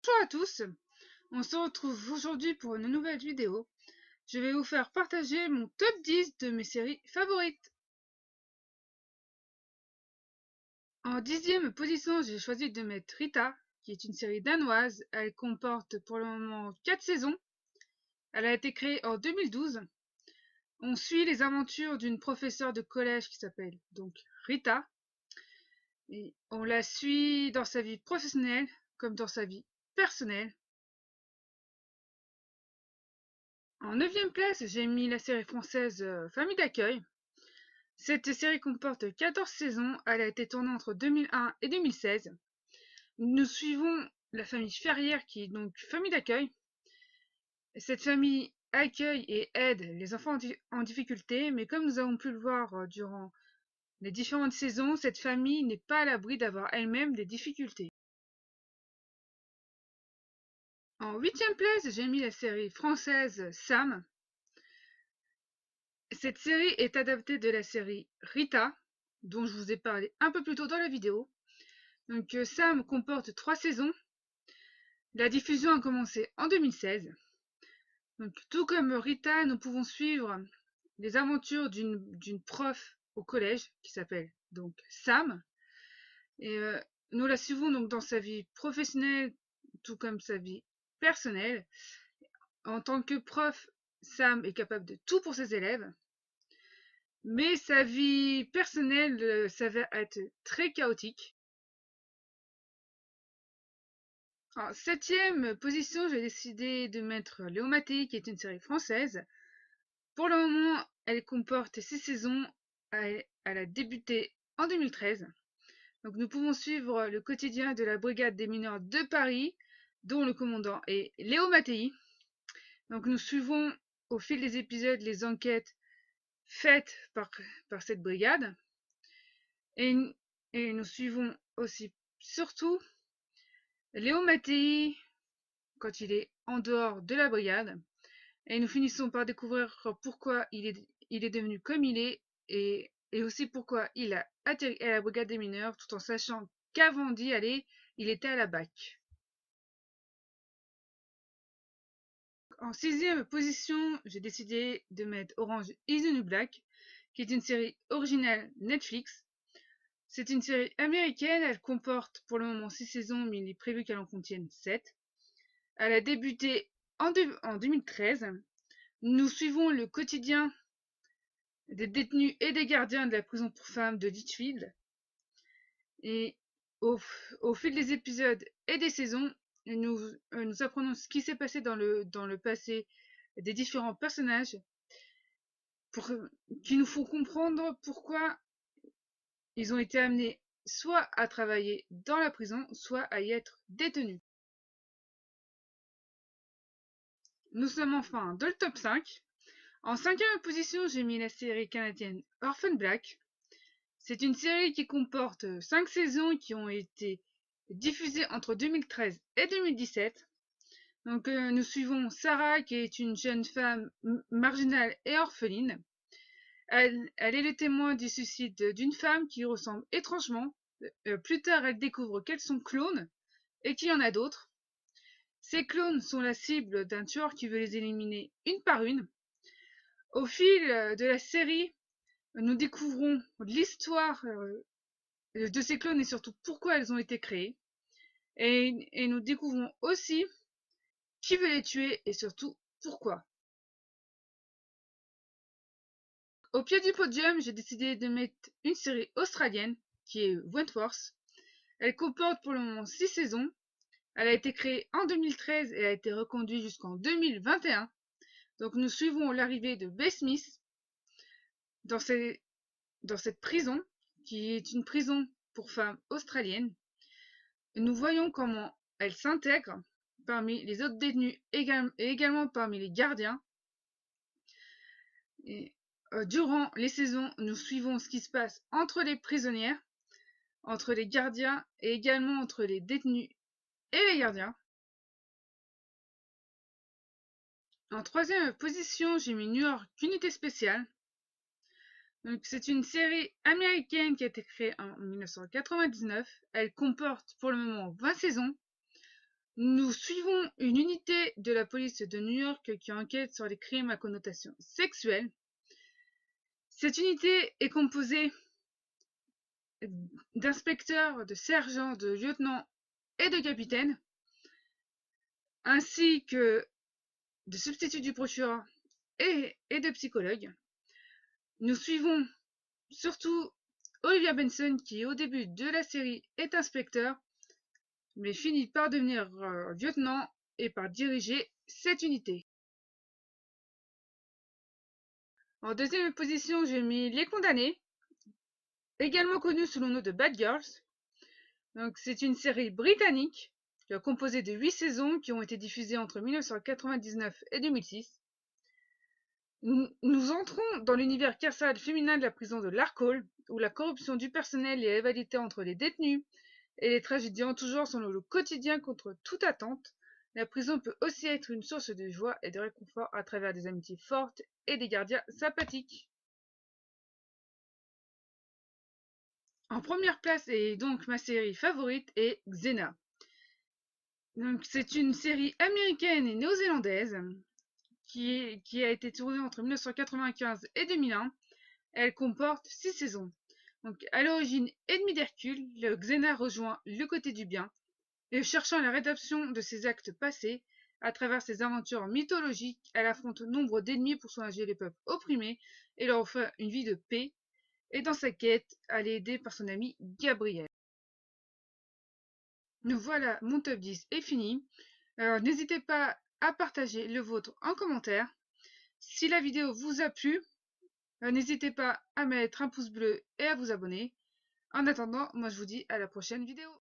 Bonjour à tous, on se retrouve aujourd'hui pour une nouvelle vidéo. Je vais vous faire partager mon top 10 de mes séries favorites. En 10e position, j'ai choisi de mettre Rita, qui est une série danoise. Elle comporte pour le moment 4 saisons. Elle a été créée en 2012. On suit les aventures d'une professeure de collège qui s'appelle donc Rita. Et on la suit dans sa vie professionnelle comme dans sa vie personnelle. En 9e place, j'ai mis la série française Famille d'accueil. Cette série comporte 14 saisons, elle a été tournée entre 2001 et 2016. Nous suivons la famille Ferrière qui est donc famille d'accueil. Cette famille accueille et aide les enfants en difficulté, mais comme nous avons pu le voir durant les différentes saisons, cette famille n'est pas à l'abri d'avoir elle-même des difficultés. En 8e place, j'ai mis la série française Sam. Cette série est adaptée de la série Rita, dont je vous ai parlé un peu plus tôt dans la vidéo. Donc Sam comporte 3 saisons. La diffusion a commencé en 2016. Donc, tout comme Rita, nous pouvons suivre les aventures d'une prof au collège qui s'appelle donc Sam. Et nous la suivons donc dans sa vie professionnelle, tout comme sa vie personnelle. En tant que prof, Sam est capable de tout pour ses élèves. Mais sa vie personnelle s'avère être très chaotique. En 7e position, j'ai décidé de mettre Léo Mattei, qui est une série française. Pour le moment, elle comporte 6 saisons. Elle a débuté en 2013. Donc nous pouvons suivre le quotidien de la brigade des mineurs de Paris, dont le commandant est Léo Mattei. Donc nous suivons au fil des épisodes les enquêtes faites par cette brigade. Et nous suivons aussi, surtout, Léo Mattei quand il est en dehors de la brigade. Et nous finissons par découvrir pourquoi il est devenu comme il est et aussi pourquoi il a atterri à la brigade des mineurs tout en sachant qu'avant d'y aller, il était à la BAC. En 6e position, j'ai décidé de mettre Orange is the New Black, qui est une série originale Netflix. C'est une série américaine, elle comporte pour le moment 6 saisons, mais il est prévu qu'elle en contienne 7. Elle a débuté en 2013. Nous suivons le quotidien des détenus et des gardiens de la prison pour femmes de Litchfield. Et au fil des épisodes et des saisons, nous apprenons ce qui s'est passé dans le passé des différents personnages qui nous font comprendre pourquoi ils ont été amenés soit à travailler dans la prison, soit à y être détenus. Nous sommes enfin dans le top 5. En 5e position, j'ai mis la série canadienne Orphan Black. C'est une série qui comporte 5 saisons qui ont été diffusées entre 2013 et 2017. Donc nous suivons Sarah qui est une jeune femme marginale et orpheline. Elle est le témoin du suicide d'une femme qui ressemble étrangement. Plus tard, elle découvre qu'elles sont clones et qu'il y en a d'autres. Ces clones sont la cible d'un tueur qui veut les éliminer une par une. Au fil de la série, nous découvrons l'histoire de ces clones et surtout pourquoi elles ont été créées. Et nous découvrons aussi qui veut les tuer et surtout pourquoi. Au pied du podium, j'ai décidé de mettre une série australienne qui est Wentworth. Elle comporte pour le moment 6 saisons. Elle a été créée en 2013 et a été reconduite jusqu'en 2021. Donc nous suivons l'arrivée de Beth Smith dans cette prison qui est une prison pour femmes australienne. Nous voyons comment elle s'intègre parmi les autres détenus et également parmi les gardiens. Et, durant les saisons, nous suivons ce qui se passe entre les prisonnières, entre les gardiens et également entre les détenus et les gardiens. En 3e position, j'ai mis New York Unité Spéciale. C'est une série américaine qui a été créée en 1999. Elle comporte pour le moment 20 saisons. Nous suivons une unité de la police de New York qui enquête sur les crimes à connotation sexuelle. Cette unité est composée d'inspecteurs, de sergents, de lieutenants et de capitaines, ainsi que de substituts du procureur et de psychologues. Nous suivons surtout Olivia Benson qui au début de la série est inspecteur, mais finit par devenir lieutenant et par diriger cette unité. En deuxième position, j'ai mis Les Condamnés, également connue sous le nom de Bad Girls. Donc, c'est une série britannique composée de 8 saisons qui ont été diffusées entre 1999 et 2006. Nous entrons dans l'univers carcéral féminin de la prison de Larkhall, où la corruption du personnel et la rivalité entre les détenus et les tragédies en tout genre sont le quotidien contre toute attente. La prison peut aussi être une source de joie et de réconfort à travers des amitiés fortes et des gardiens sympathiques. En première place, et donc ma série favorite, est Xena. C'est une série américaine et néo-zélandaise qui a été tournée entre 1995 et 2001. Elle comporte 6 saisons. Donc, à l'origine ennemie d'Hercule, le Xena rejoint le côté du bien, et cherchant la rédemption de ses actes passés, à travers ses aventures mythologiques, elle affronte nombre d'ennemis pour soulager les peuples opprimés et leur offrir une vie de paix. Et dans sa quête, elle est aidée par son ami Gabriel. Donc voilà, mon top 10 est fini. Alors n'hésitez pas à partager le vôtre en commentaire. Si la vidéo vous a plu, n'hésitez pas à mettre un pouce bleu et à vous abonner. En attendant, moi je vous dis à la prochaine vidéo.